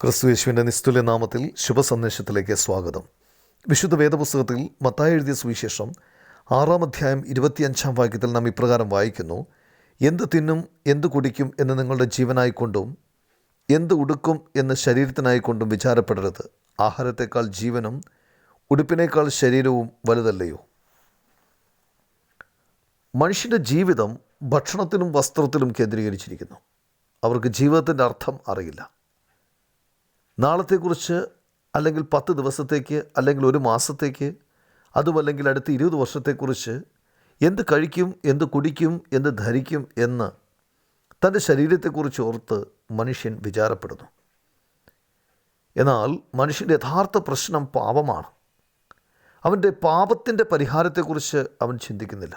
ക്രിസ്തുയേശുവിൻ്റെ നിസ്തുല്യ നാമത്തിൽ ശുഭസന്ദേശത്തിലേക്ക് സ്വാഗതം. വിശുദ്ധ വേദപുസ്തകത്തിൽ മത്തായി എഴുതിയ സുവിശേഷം 6-ാം അധ്യായം 25-ാം വാക്യത്തിൽ നാം ഇപ്രകാരം വായിക്കുന്നു: എന്ത് തിന്നും എന്ത് കുടിക്കും എന്ന് നിങ്ങളുടെ ജീവനായിക്കൊണ്ടും എന്ത് ഉടുക്കും എന്ന് ശരീരത്തിനായിക്കൊണ്ടും വിചാരപ്പെടരുത്. ആഹാരത്തേക്കാൾ ജീവനും ഉടുപ്പിനേക്കാൾ ശരീരവും വലുതല്ലയോ? മനുഷ്യൻ്റെ ജീവിതം ഭക്ഷണത്തിലും വസ്ത്രത്തിലും കേന്ദ്രീകരിച്ചിരിക്കുന്നു. അവർക്ക് ജീവിതത്തിൻ്റെ അർത്ഥം അറിയില്ല. നാളത്തെക്കുറിച്ച്, അല്ലെങ്കിൽ 10 ദിവസത്തേക്ക്, അല്ലെങ്കിൽ 1 മാസത്തേക്ക്, അതുമല്ലെങ്കിൽ അടുത്ത 20 വർഷത്തെക്കുറിച്ച് എന്ത് കഴിക്കും, എന്ത് കുടിക്കും, എന്ത് ധരിക്കും എന്ന് തൻ്റെ ശരീരത്തെക്കുറിച്ച് ഓർത്ത് മനുഷ്യൻ വിചാരപ്പെടുന്നു. എന്നാൽ മനുഷ്യൻ്റെ യഥാർത്ഥ പ്രശ്നം പാപമാണ്. അവൻ്റെ പാപത്തിൻ്റെ പരിഹാരത്തെക്കുറിച്ച് അവൻ ചിന്തിക്കുന്നില്ല.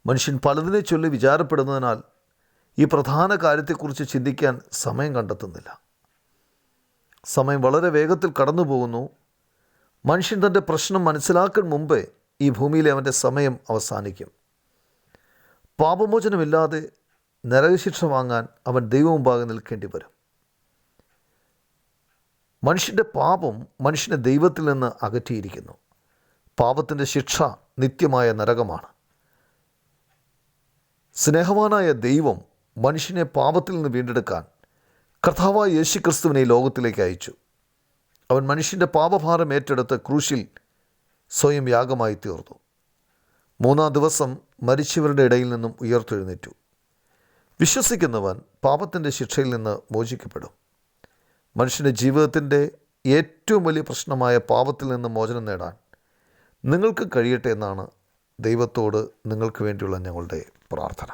മനുഷ്യൻ പലതിനെ ചൊല്ലി വിചാരപ്പെടുന്നതിനാൽ ഈ പ്രധാന കാര്യത്തെക്കുറിച്ച് ചിന്തിക്കാൻ സമയം കണ്ടെത്തുന്നില്ല. സമയം വളരെ വേഗത്തിൽ കടന്നു പോകുന്നു. മനുഷ്യൻ തൻ്റെ പ്രശ്നം മനസ്സിലാക്കാൻ മുമ്പേ ഈ ഭൂമിയിലെ അവൻ്റെ സമയം അവസാനിക്കും. പാപമോചനമില്ലാതെ നരകശിക്ഷ വാങ്ങാൻ അവൻ ദൈവമുമ്പാകെ നിൽക്കേണ്ടി വരും. മനുഷ്യൻ്റെ പാപം മനുഷ്യനെ ദൈവത്തിൽ നിന്ന് അകറ്റിയിരിക്കുന്നു. പാപത്തിൻ്റെ ശിക്ഷ നിത്യമായ നരകമാണ്. സ്നേഹവാനായ ദൈവം മനുഷ്യനെ പാപത്തിൽ നിന്ന് വീണ്ടെടുക്കാൻ കർത്താവായ യേശുക്രിസ്തുവിനെ ഈ ലോകത്തിലേക്ക് അയച്ചു. അവൻ മനുഷ്യൻ്റെ പാപഭാരം ഏറ്റെടുത്ത് ക്രൂശിൽ സ്വയം യാഗമായി തീർന്നു. 3-ാം ദിവസം മരിച്ചവരുടെ ഇടയിൽ നിന്നും ഉയർത്തെഴുന്നേറ്റു. വിശ്വസിക്കുന്നവൻ പാപത്തിൻ്റെ ശിക്ഷയിൽ നിന്ന് മോചിക്കപ്പെടും. മനുഷ്യൻ്റെ ജീവിതത്തിൻ്റെ ഏറ്റവും വലിയ പ്രശ്നമായ പാപത്തിൽ നിന്ന് മോചനം നേടാൻ നിങ്ങൾക്ക് കഴിയട്ടെ എന്നാണ് ദൈവത്തോട് നിങ്ങൾക്ക് വേണ്ടിയുള്ള ഞങ്ങളുടെ പ്രാർത്ഥന.